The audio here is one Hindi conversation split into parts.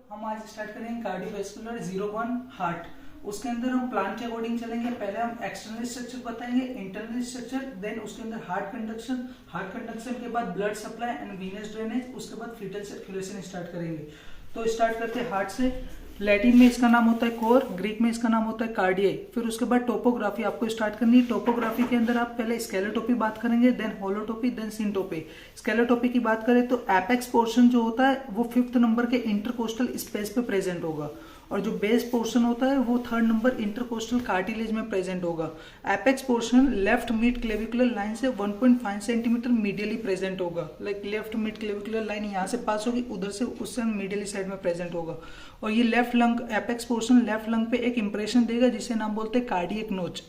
हम आज स्टार्ट करेंगे कार्डियोवैस्कुलर 01 हार्ट। उसके अंदर हम प्लान के अकॉर्डिंग चलेंगे। पहले हम एक्सटर्नल स्ट्रक्चर बताएंगे, इंटरनल स्ट्रक्चर, देन उसके अंदर हार्ट कंडक्शन के बाद blood supply and Venus drainage, उसके बाद फीटल सर्कुलेशन स्टार्ट करेंगे। तो स्टार्ट करते हैं हार्ट से। लैटिन में इसका नाम होता है कोर, ग्रीक में इसका नाम होता है कार्डिये। फिर उसके बाद टोपोग्राफी आपको स्टार्ट करनी है। टोपोग्राफी के अंदर आप पहले स्केलेटोपी बात करेंगे, देन होलोटोपी, देन सिनटोपी। स्केलेटोपी की बात करें तो एपेक्स पोर्शन जो होता है वो 5th नंबर के इंटरकोस्टल स्पेस पे प्रेजेंट होगा, और जो बेस पोर्शन होता है वो 3rd नंबर इंटरकोस्टल कार्टिलेज में प्रेजेंट होगा। Apex portion left mid clavicular line से 1.5 सेंटीमीटर मीडियली प्रेजेंट होगा। Like left mid clavicular line यहाँ से पास होगी, उधर से उससे मीडियली साइड में प्रेजेंट होगा। और ये left lung, apex portion left lung पे एक इंप्रेशन देगा जिसे नाम बोलते हैं कार्डियक नोच।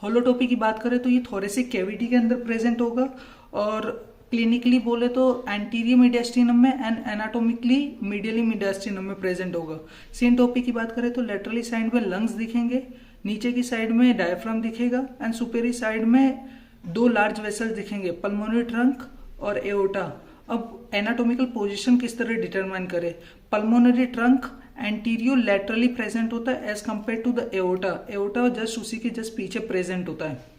होलोटोपी की बात करें तो ये थोरेसिक कैविटी के अंदर प्रेजेंट होगा, और क्लिनिकली बोले तो एंटीरियर मीडियास्टिनम में एंड एनाटोमिकली मीडियली मीडियास्टिनम में प्रेजेंट होगा। सिनटोपी की बात करें तो लेटरली साइड में लंग्स दिखेंगे, नीचे की साइड में डायफ्राम दिखेगा, एंड सुपेरी साइड में 2 लार्ज वेसल्स दिखेंगे, पल्मोनरी ट्रंक और एओर्टा। अब एनाटोमिकल पोजीशन किस तरह डिटरमाइन करें? Pulmonary trunk anterolaterally present होता है as compare to the aorta. Aorta just उसी के जस्ट पीछे प्रेजेंट होता है।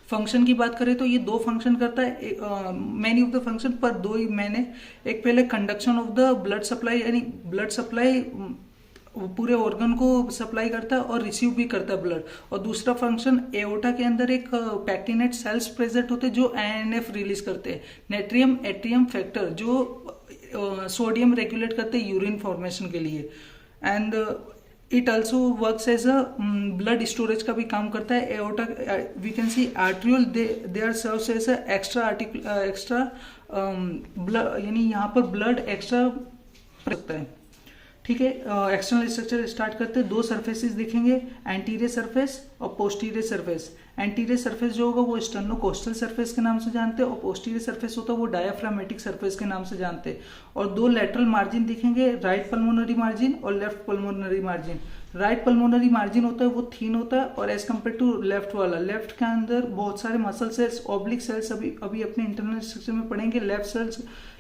फंक्शन की बात करें तो ये 2 फंक्शन करता है, मैनी ऑफ द फंक्शन पर 2 ही मैंने। एक पहले conduction of the blood supply, यानी ब्लड सप्लाई पूरे ऑर्गन को सप्लाई करता है और रिसीव भी करता है ब्लड। और दूसरा फंक्शन एओर्टा के अंदर एक पैक्टिनेट सेल्स प्रेजेंट होते हैं जो एएनएफ रिलीज करते हैं, नेट्रियम एट्रियम फैक्टर, जो सोडियम रेगुलेट करते हैं यूरिन फॉर्मेशन के लिए। And it also works as a blood storage का भी काम करता है। Aorta we can see arteriole, they are serves as a extra blood, यानी यहाँ पर ब्लड एक्स्ट्रा रखता है। ठीक है, एक्सटर्नल स्ट्रक्चर स्टार्ट करते हैं। 2 सरफेसेस दिखेंगे, एंटीरियर सरफेस और पोस्टीरियर सरफेस। एंटीरियर सरफेस जो होगा वो स्टर्नोकोस्टल सरफेस के नाम से जानते हैं, और पोस्टीरियर सरफेस होता है वो डायाफ्रामेटिक सरफेस के नाम से जानते हैं। और 2 लेटरल मार्जिन दिखेंगे, राइट पल्मोनरी मार्जिन और left pulmonary margin. Right pulmonary margin होता है वो थीन होता है, और एज कम्पेयर टू लेफ्ट वाला, लेफ्ट के अंदर बहुत सारे मसल सेल्स, ऑब्लिक सेल्स अभी अपने इंटरनल स्ट्रक्चर में पढ़ेंगे।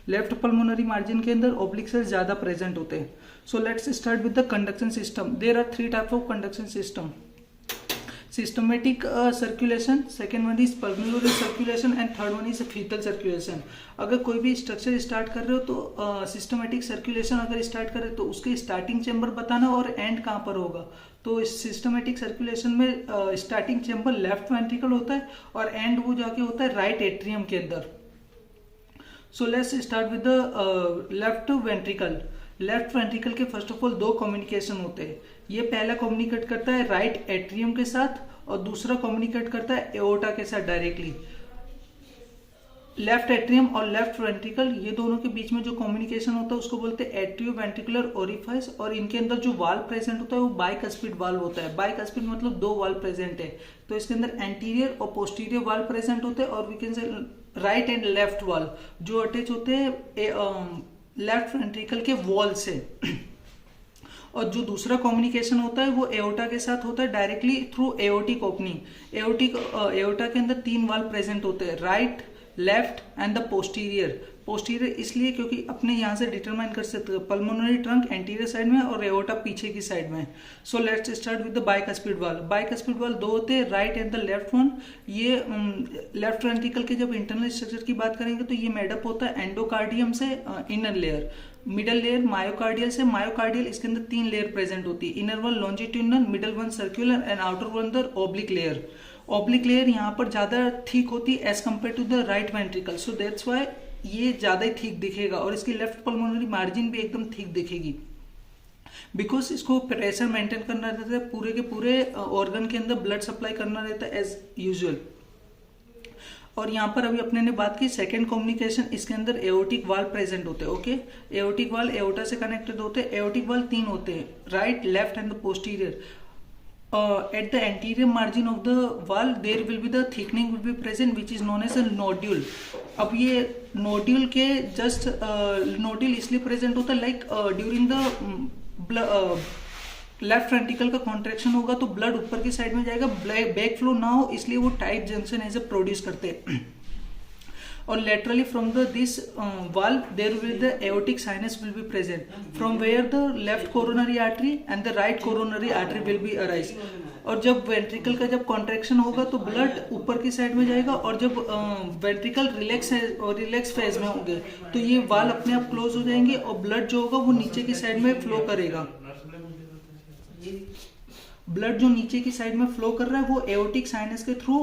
लेफ्ट पल्मोनरी मार्जिन के अंदर ऑब्लिक सेल्स ज्यादा प्रेजेंट होते हैं। So let's start with the conduction system. There are 3 types of conduction system. Systematic circulation, second one is pulmonary circulation, and third one is fetal circulation. अगर कोई भी स्ट्रक्चर स्टार्ट कर रहे हो तो सिस्टमेटिक सर्कुलेशन अगर स्टार्ट कर रहे हो तो उसके स्टार्टिंग चेंबर बताना और एंड कहाँ पर होगा। तो इस सिस्टमेटिक सर्कुलेशन में स्टार्टिंग चेंबर लेफ्ट वेंट्रिकल होता है और एंड वो जाके होता है राइट एट्रियम के अंदर। So let's start with the left ventricle. Left ventricle के फर्स्ट ऑफ ऑल 2 कम्युनिकेशन होते हैं। ये पहला कम्युनिकेट करता है राइट एट्रियम के साथ, और दूसरा कम्युनिकेट करता है एओर्टा के साथ डायरेक्टली। लेफ्ट एट्रियम और लेफ्ट वेंट्रिकल, ये दोनों के बीच में जो कम्युनिकेशन होता है उसको बोलते हैं एट्रियो वेंट्रिकुलर ओरिफाइस। और इनके अंदर जो वाल्व प्रेजेंट होता है वो बाइकस्पिड वाल्व होता है। बाइकस्पिड मतलब 2 वाल्व प्रेजेंट है, तो इसके अंदर एंटीरियर और पोस्टीरियर वाल्व प्रेजेंट होते हैं। और we can see right and left valve जो अटैच होते हैं लेफ्ट वेंट्रिकल के वॉल से। और जो दूसरा कम्युनिकेशन होता है वो एओर्टा के साथ होता है directly through aortic opening. Aorta के अंदर 3 वाल्व प्रेजेंट होते हैं, right, left and the posterior. Posterior इसलिए क्योंकि अपने यहाँ से डिटरमाइन कर सकते हैं पल्मोनरी ट्रंक एंटीरियर साइड में और एओर्टा पीछे की साइड में। So let's start with the bicuspid valve. Bicuspid valve 2 होते हैं, right and the left one. ये लेफ्ट वेंट्रिकल के जब इंटरनल स्ट्रक्चर की बात करेंगे तो ये मेडअप होता है एंडोकार्डियम से, inner layer, middle layer myocardial से। मायोकार्डियल इसके अंदर 3 लेयर प्रेजेंट होती है, inner one longitudinal, middle one circular and outer one the oblique layer. Oblique layer यहाँ पर ज्यादा थिक होती है as compare to the right ventricle, so that's why ये ज्यादा ही थिक दिखेगा। और इसकी लेफ्ट पल्मोनरी मार्जिन भी एकदम थिक दिखेगी, बिकॉज इसको प्रेशर मेंटेन करना रहता है, पूरे के पूरे ऑर्गन के अंदर ब्लड सप्लाई करना रहता है एज यूजुअल। और यहाँ पर अभी अपने ने बात की सेकंड कम्युनिकेशन, इसके अंदर एओर्टिक वाल्व प्रेजेंट होते हैं। ओके, एओर्टिक वाल्व एओर्टा से कनेक्टेड होते हैं। एओर्टिक वाल्व 3 होते हैं, right, left and the posterior. At the anterior margin of the valve there will be the thickening will be present which is known as a nodule. अब ये nodule के just nodule इसलिए present होता है like during the left ventricle का कॉन्ट्रैक्शन होगा तो ब्लड ऊपर की साइड में जाएगा, बैक फ्लो ना हो इसलिए वो टाइट जंक्शन ऐसे प्रोड्यूस करते हैं। और laterally from this valve there will the aortic sinus will be present, from where the left coronary artery and the right coronary artery will be arise. और जब वेंट्रिकल का जब कॉन्ट्रैक्शन होगा तो ब्लड ऊपर की साइड में जाएगा, और जब वेंट्रिकल रिलैक्स फेज में होंगे तो ये वाल अपने आप क्लोज हो जाएंगे और ब्लड जो होगा वो नीचे की साइड में फ्लो करेगा. ब्लड जो नीचे की साइड में फ्लो कर रहा है वो एओर्टिक साइनस के थ्रू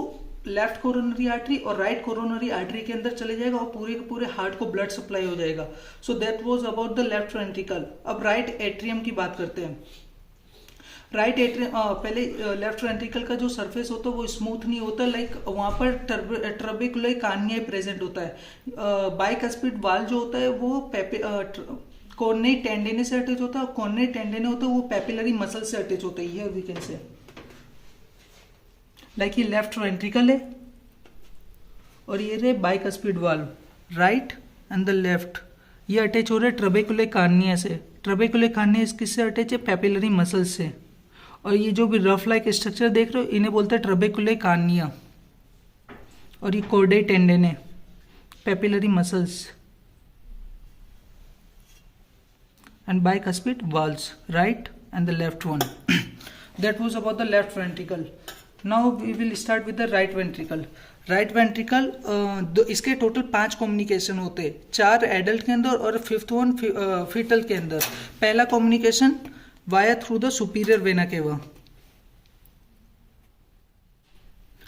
लेफ्ट कोरोनरी आर्टरी और राइट कोरोनरी आर्टरी के अंदर चले जाएगा और पूरे के पूरे हार्ट को ब्लड सप्लाई हो जाएगा. सो that was about the left ventricle. अब राइट एट्रियम की बात करते हैं. राइट एट्रियम पहले लेफ्ट वेंट्रिकल का जो सरफेस होता है वो स्मूथ नहीं होता, लाइक वहां पर ट्रबेकुलर कार्निया प्रेजेंट होता है. बाइकस्पिड वाल जो होता है वो कॉर्नरी टेंडेने से अटैच होता है, और कॉर्नरी टेंडेने होता है वो पेपिलरी मसल से अटैच होता है. ये वी कैन से लाइक ये लेफ्ट वेंट्रिकल है और ये रहे bicuspid valve right and the left. ये अटैच हो रहा है ट्रबेकुलर कार्निया से. ट्रबेकुलर कार्निया किससे अटैच है? पेपिलरी मसल से. और ये जो भी रफ लाइक स्ट्रक्चर देख रहे हो इन्हें बोलते हैं ट्रबेकुलर कार्निया. और ये chordae tendineae papillary muscles and bicuspid valves, right and the left one. That was about the left ventricle. Now we will start with the right ventricle. Right ventricle इसके टोटल 5 कम्युनिकेशन होते हैं, 4 एडल्ट के अंदर और 5th वन फीटल के अंदर. पहला communication via through the superior vena cava.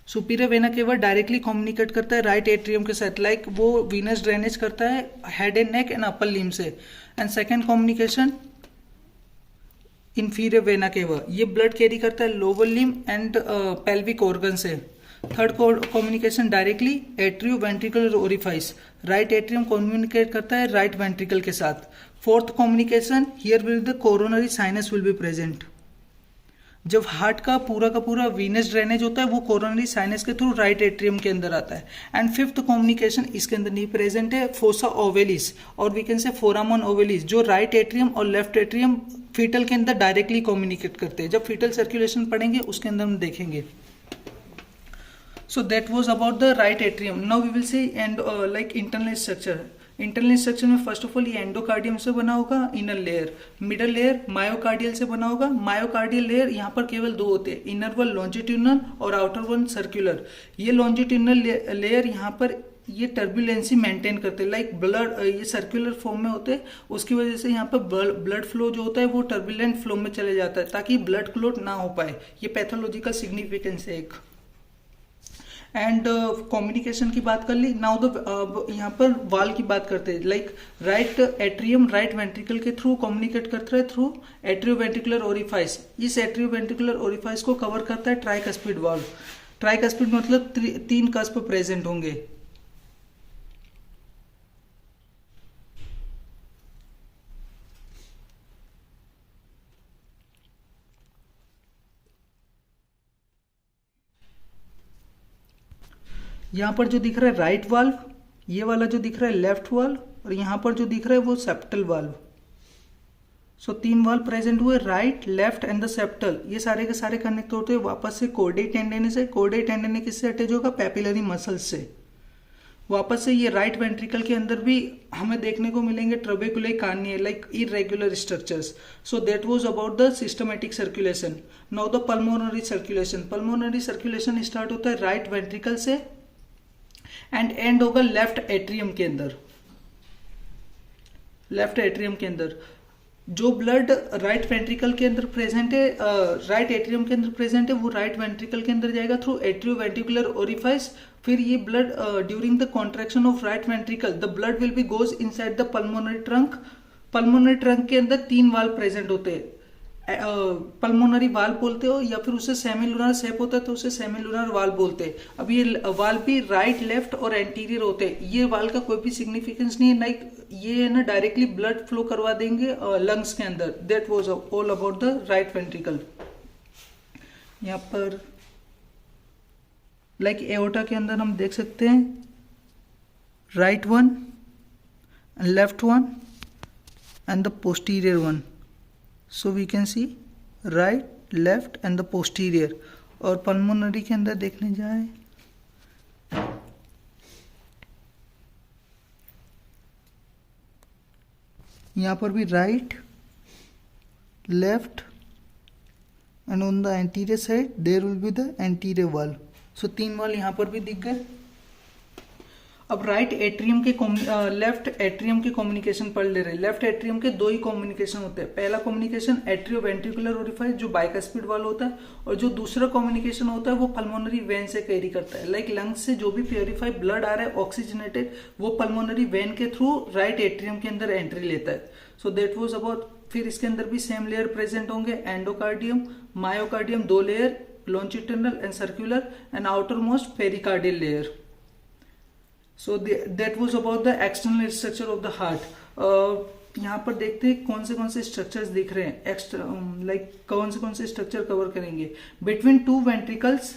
Superior vena cava directly communicate करता है राइट एट्रियम के साथ, लाइक वो वीनस ड्रेनेज करता है head and neck and upper limb से. And second communication inferior vena cava, ये ब्लड कैरी करता है lower limb and pelvic organ से. Third communication directly atrioventricular orifice, right atrium communicate करता है राइट वेंट्रिकल के साथ. Fourth communication here will the coronary sinus will be present. जब हार्ट का पूरा वीनस ड्रेनेज होता है वो कोरोनरी साइनस के थ्रू राइट एट्रियम के अंदर आता है. एंड फिफ्थ कम्युनिकेशन इसके अंदर नहीं प्रेजेंट है, फोसा ओवेलिस और we can see foramen ovalis, जो राइट एट्रियम और लेफ्ट एट्रियम फीटल के अंदर डायरेक्टली कम्युनिकेट करते हैं. जब फीटल सर्कुलेशन पढ़ेंगे उसके अंदर हम देखेंगे. So that was about the right atrium. Now we will see and like internal structure. Internal structure में फर्स्ट ऑफ ऑल ये एंडोकार्डियम से बना होगा, inner layer. Middle layer myocardial से बना होगा. मायोकार्डियल लेयर यहाँ पर केवल 2 होते हैं, इनर वन लॉन्जिट्यूडनल और आउटर वन सर्कुलर. ये लॉन्जिट्यूडनल लेयर यहाँ पर ये टर्बुलेंसी मेंटेन करते हैं, लाइक ब्लड ये सर्कुलर फॉर्म में होते हैं, उसकी वजह से यहाँ पर ब्लड फ्लो जो होता है वो टर्बुलेंट फ्लो में चले जाता है ताकि ब्लड क्लॉट ना हो पाए. ये पैथोलॉजिकल सिग्निफिकेंस है एक. एंड कम्युनिकेशन की बात कर ली. नाउ द यहाँ पर वाल की बात करते हैं, like right atrium right ventricle के थ्रू कम्युनिकेट करता है थ्रू एट्रियो वेंट्रिकुलर ओरिफाइस. इस एट्रियो वेंट्रिकुलर ओरिफाइस को कवर करता है ट्राइकस्पिड वाल्व. ट्राइकस्पिड मतलब 3 कस्प प्रेजेंट होंगे. यहाँ पर जो दिख रहा है राइट वाल्व, ये वाला जो दिख रहा है लेफ्ट वाल्व, और यहाँ पर जो दिख रहा है वो सेप्टल वाल्व. सो 3 वाल्व प्रेजेंट हुए, right left and the septal. ये सारे के सारे कनेक्ट होते हैं वापस से कोर्डे टेंडेने से. कोर्डे टेंडेने किससे अटैच होगा? पेपिलरी मसल्स से. वापस से ये राइट वेंट्रिकल के अंदर भी हमें देखने को मिलेंगे trabecular carneae like irregular structures. So that was about the systematic circulation. Now the pulmonary circulation. Pulmonary circulation start होता है राइट वेंट्रिकल से एंड एंड होगा लेफ्ट एट्रियम के अंदर. लेफ्ट एट्रियम के अंदर जो ब्लड राइट वेंट्रिकल के अंदर प्रेजेंट है, राइट एट्रियम के अंदर प्रेजेंट है, वो राइट वेंट्रिकल के अंदर जाएगा थ्रू एट्रियो वेंट्रिकुलर ओरिफाइस. फिर ये blood during the contraction of right ventricle the blood will be goes inside the pulmonary trunk. Pulmonary trunk के अंदर 3 वाल्व प्रेजेंट होते हैं. पल्मोनरी वाल्व बोलते हो या फिर उसे सेमिलुनर शेप होता है तो उसे सेमिलुनर वाल्व बोलते हैं. अब ये वाल्व भी राइट लेफ्ट और एंटीरियर होते हैं. ये वाल्व का कोई भी सिग्निफिकेंस नहीं है, लाइक ये है ना डायरेक्टली ब्लड फ्लो करवा देंगे लंग्स के अंदर. That was all about the right ventricle. यहाँ पर लाइक एओर्टा के अंदर हम देख सकते हैं right one, left one and the posterior one. So we can see right, left and the posterior. और पल्मोनरी के अंदर देखने जाए यहाँ पर भी right, left, and on the anterior side there will be the anterior wall. So 3 wall यहाँ पर भी दिख गए। अब राइट एट्रियम के लेफ्ट एट्रियम के कम्युनिकेशन पढ़ ले रहे हैं। लेफ्ट एट्रियम के 2 ही कम्युनिकेशन होते हैं। पहला कम्युनिकेशन एट्रियो वेंट्रिकुलर ओरिफाइस जो बाइकास्पिड वाल होता है, और जो दूसरा कम्युनिकेशन होता है वो पल्मोनरी वेन से कैरी करता है। लाइक लंग्स से जो भी प्योरीफाई ब्लड आ रहा है ऑक्सीजनेटेड, वो पल्मोनरी वेन के थ्रू राइट एट्रियम के अंदर एंट्री लेता है। सो दैट वाज अबाउट। फिर इसके अंदर भी सेम लेयर प्रेजेंट होंगे, endocardium, myocardium, 2 layer, longitudinal and circular, and outer most pericardial layer. So that was about the external structure of the heart. यहाँ पर देखते हैं कौन से स्ट्रक्चर्स दिख रहे हैं। लाइक कौन से स्ट्रक्चर कवर करेंगे। Between 2 ventricles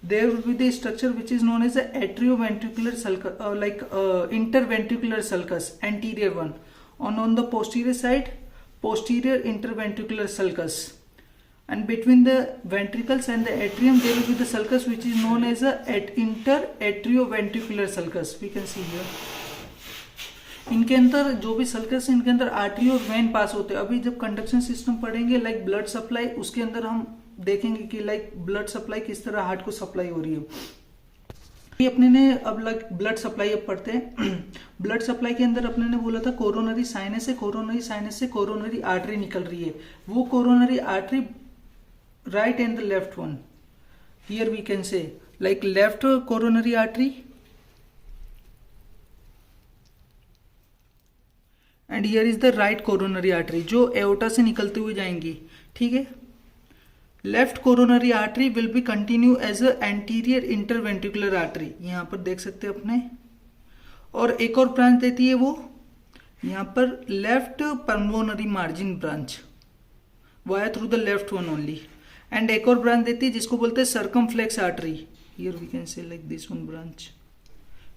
there will be the structure which is known as the atrioventricular sulcus, like interventricular sulcus, anterior one. On the posterior side, posterior interventricular sulcus. And between the ventricles and the atrium there will be the sulcus which is known as a interatrioventricular sulcus. We can see here. इनके अंदर जो भी सल्कस है इनके अंदर आर्टरी और वेन पास होते हैं। अभी जब कंडक्शन सिस्टम पढ़ेंगे लाइक ब्लड सप्लाई, उसके अंदर हम देखेंगे कि लाइक ब्लड सप्लाई किस तरह हार्ट को सप्लाई हो रही है। अपने ने अब लाइक ब्लड सप्लाई अब पढ़ते हैं। ब्लड सप्लाई के अंदर अपने ने बोला था कोरोनरी साइनस है, कोरोनरी साइनस से कोरोनरी आर्टरी निकल रही है। वो coronary artery right and the left one. Here we can say like left coronary artery and here is the right coronary artery जो aorta से निकलते हुए जाएंगी। ठीक है। Left coronary artery will be continue as a anterior interventricular artery, यहाँ पर देख सकते हैं अपने। और एक और ब्रांच देती है वो यहाँ पर left pulmonary margin branch via through the left one only। And एक और ब्रांच देती है जिसको बोलते हैं circumflex artery. Here we can see like this one branch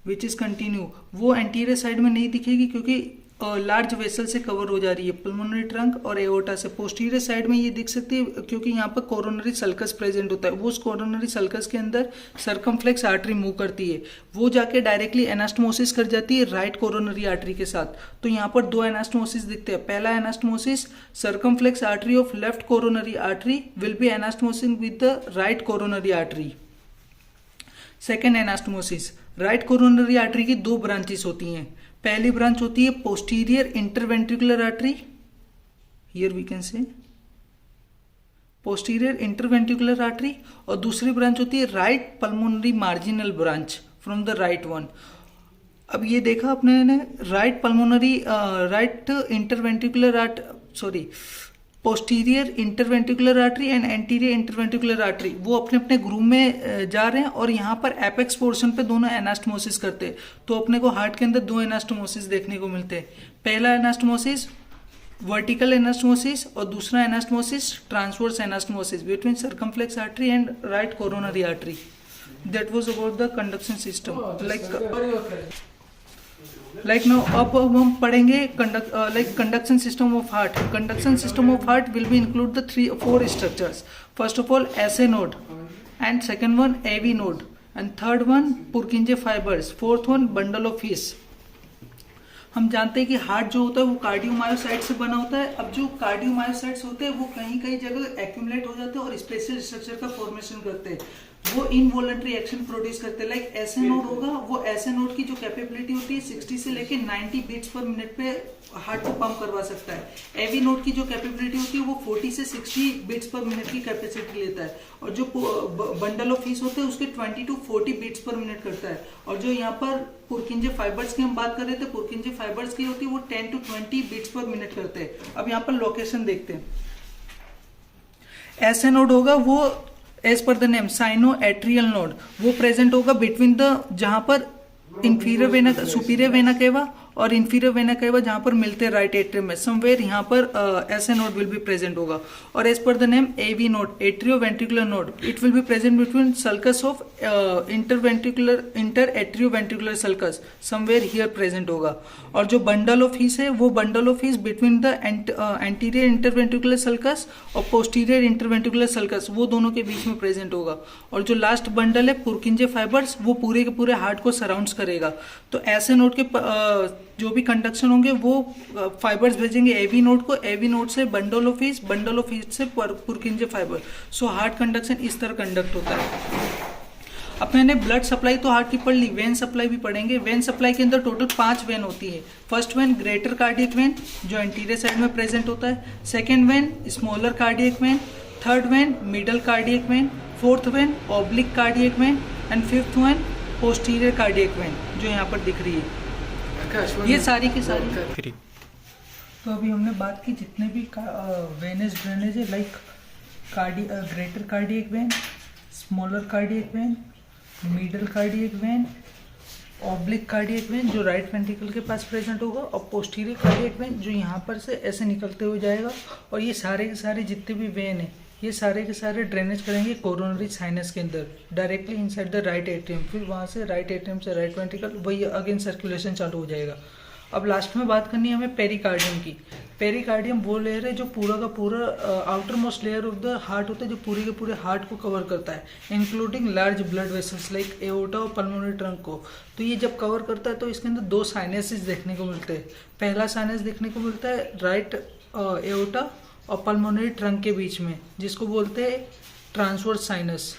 which is continue. वो एंटीरियर साइड में नहीं दिखेगी क्योंकि लार्ज वेसल से कवर हो जा रही है, पल्मोनरी ट्रंक और एओर्टा से। पोस्टीरियर साइड में ये दिख सकती है क्योंकि यहाँ पर कोरोनरी सल्कस प्रेजेंट होता है। वो उस कोरोनरी सल्कस के अंदर सर्कमफ्लेक्स आर्टरी मूव करती है, वो जाके डायरेक्टली एनास्टमोसिस कर जाती है राइट कोरोनरी आर्टरी के साथ। तो यहाँ पर 2 एनास्टमोसिस दिखते हैं। पहला anastomosis, circumflex artery of left coronary artery will be anastomosis with the right coronary artery. Second anastomosis, right coronary artery की 2 ब्रांचेस होती हैं। पहली ब्रांच होती है posterior interventricular artery, here we can see posterior interventricular artery, और दूसरी ब्रांच होती है right pulmonary marginal branch from the right one. अब ये देखा अपने ने right pulmonary right interventricular posterior interventricular artery and anterior interventricular artery वो अपने अपने ग्रुप में जा रहे हैं और यहाँ पर एपेक्स पोर्शन पे दोनों एनास्टमोसिस करते हैं। तो अपने को हार्ट के अंदर 2 एनास्टमोसिस देखने को मिलते हैं। पहला एनास्टमोसिस वर्टिकल एनास्टमोसिस और दूसरा anastomosis transverse anastomosis between circumflex artery and right coronary artery. That was about the conduction system. Like now अब हम पढ़ेंगे conduction system of heart. Conduction system of heart will be include the 4 structures. First of all SA node, and second one AV node, and third one Purkinje fibres, fourth one bundle of His. हम जानते हैं कि हार्ट जो होता है वो कार्डियोमायोसाइट से बना होता है। अब जो कार्डियोमायोसाइट्स होते हैं वो कहीं कहीं जगह एक्यूमुलेट हो जाते हैं और स्पेशल स्ट्रक्चर का फॉर्मेशन करते हैं। वो इनवॉलंटरी एक्शन प्रोड्यूस करते हैं। लाइक एसए नोड होगा, वो एसए नोड की जो कैपेबिलिटी होती है 60 से लेके 90 बीट्स पर मिनट पे हार्ट को पंप करवा सकता है। एवी नोड की जो कैपेबिलिटी होती है वो 40 से 60 बीट्स पर मिनट की कैपेसिटी लेता है। और जो बंडल ऑफ हिस होते हैं उसके 20 to 40 बीट्स पर मिनट करता है। और जो यहाँ पर पुरकिंजे फाइबर्स की हम बात कर रहे थे, पुरकिंजे फाइबर्स की होती है वो 10 to 20 बीट्स पर मिनट करते हैं। अब यहाँ पर लोकेशन देखते हैं। एसए नोड होगा वो as per the name sinoatrial node, वो प्रेजेंट होगा बिटवीन द जहां पर inferior vena superior vena cava और इंफीरियर वेना केवा जहां पर मिलते हैं राइट एट्रियम में, समवेयर यहाँ पर SA node will be present होगा। और as per the name AV node atrioventricular node, it will be present between sulcus of interatrioventricular sulcus, somewhere here present होगा। और जो बंडल ऑफ हिस है वो bundle of His between the anterior interventricular sulcus और पोस्टीरियर इंटरवेंट्रिकुलर सल्कस, वो दोनों के बीच में प्रेजेंट होगा। और जो लास्ट बंडल है पुरकिंजे फाइबर्स, वो पूरे के पूरे हार्ट को सराउंड्स करेगा। तो एसए नोड के जो भी कंडक्शन होंगे वो फाइबर्स भेजेंगे एवी नोड को, एवी नोड से बंडल ऑफ हीट से पुरकिंजे फाइबर। सो हार्ट कंडक्शन इस तरह कंडक्ट होता है। अब मैंने ब्लड सप्लाई तो हार्ट की पढ़ ली, वेन सप्लाई भी पढ़ेंगे। वेन सप्लाई के अंदर टोटल 5 वेन होती है। First when greater cardiac vein जो एंटीरियर साइड में प्रेजेंट होता है, second when smaller cardiac vein, third when middle cardiac vein, fourth when oblique cardiac vein and fifth when posterior cardiac vein जो यहाँ पर दिख रही है। ये सारी की सारी। तो अभी हमने बात की जितने भी वेनस ड्रेनेज है, like greater cardiac vein, smaller cardiac vein, middle cardiac vein, oblique cardiac vein जो राइट वेंट्रिकल के पास प्रेजेंट होगा, और पोस्टीरियर कार्डियक वेन जो यहाँ पर से ऐसे निकलते हुए जाएगा। और ये सारे के सारे जितने भी वेन है ये सारे के सारे ड्रेनेज करेंगे कोरोनरी साइनस के अंदर directly inside the right atrium. फिर वहाँ से राइट एट्रियम से राइट वेंट्रिकल वही अगेन सर्कुलेशन चालू हो जाएगा। अब लास्ट में बात करनी है हमें पेरिकार्डियम की। पेरिकार्डियम वो लेयर है जो पूरा का पूरा outer most layer of the heart होता है, जो पूरे के पूरे हार्ट को कवर करता है, including large blood vessels like aorta और पल्मोनरी ट्रंक को। तो ये जब कवर करता है तो इसके अंदर 2 साइनसेस देखने को मिलते हैं। पहला साइनस देखने को मिलता है राइट एओर्टा और पल्मोनरी ट्रंक के बीच में, जिसको बोलते हैं ट्रांसवर्स साइनस।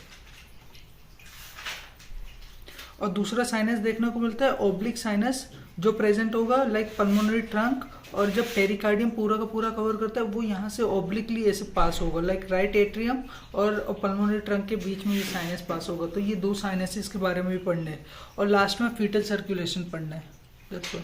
और दूसरा साइनस देखने को मिलता है ओब्लिक साइनस जो प्रेजेंट होगा लाइक पल्मोनरी ट्रंक, और जब पेरिकार्डियम पूरा का पूरा कवर करता है वो यहाँ से ओब्लिकली ऐसे पास होगा लाइक राइट एट्रियम और पल्मोनरी ट्रंक के बीच में ये साइनस पास होगा। तो ये 2 साइनसेस के बारे में भी पढ़ना है। और लास्ट में फीटल सर्कुलेशन पढ़ना है। That's all.